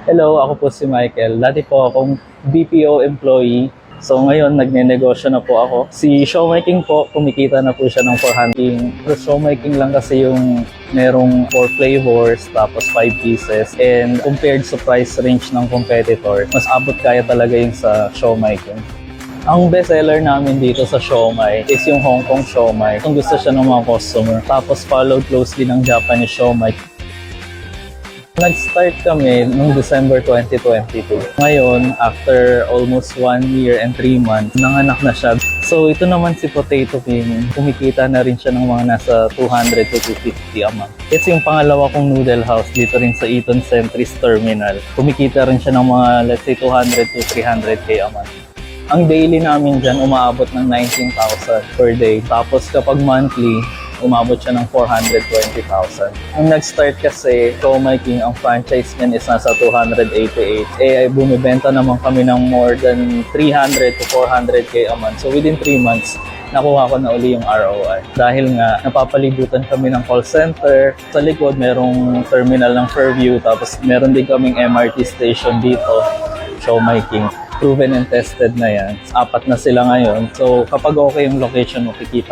Hello, ako po si Michael. Dati po akong BPO employee. So ngayon, nagnenegosyo na po ako. Si showmaking po, kumikita na po siya ng 400. Pero showmaking lang kasi yung merong 4 flavors, tapos 5 pieces. And compared sa price range ng competitor, mas abot kaya talaga yung sa showmaking. Ang best seller namin dito sa siomai is yung Hong Kong siomai. Kung gusto siya ng mga customer. Tapos followed closely ng Japanese siomai. Nag-start kami noong December 2022. Ngayon, after almost 1 year and 3 months, nanganak na siya. So ito naman si Potato King, kumikita na rin siya ng mga nasa 200 to 250 a month. It's yung pangalawa kong noodle house dito rin sa Eaton Centris Terminal. Kumikita rin siya ng mga let's say 200 to 300k a month. Ang daily namin dyan, umaabot ng 19,000 per day. Tapos kapag monthly, umabot siya ng 420,000. Ang nag-start kasi, Siomai King, ang franchise niyan is nasa 288. Ay bumibenta naman kami ng more than 300 to 400k a month. So within 3 months, nakuha ko na uli yung ROI. Dahil nga, napapalibutan kami ng call center. Sa likod, merong terminal ng Fairview. Tapos meron din kaming MRT station dito, Siomai King. Proven and tested na yan. 4 na sila ngayon. So kapag okay yung location mo, kikita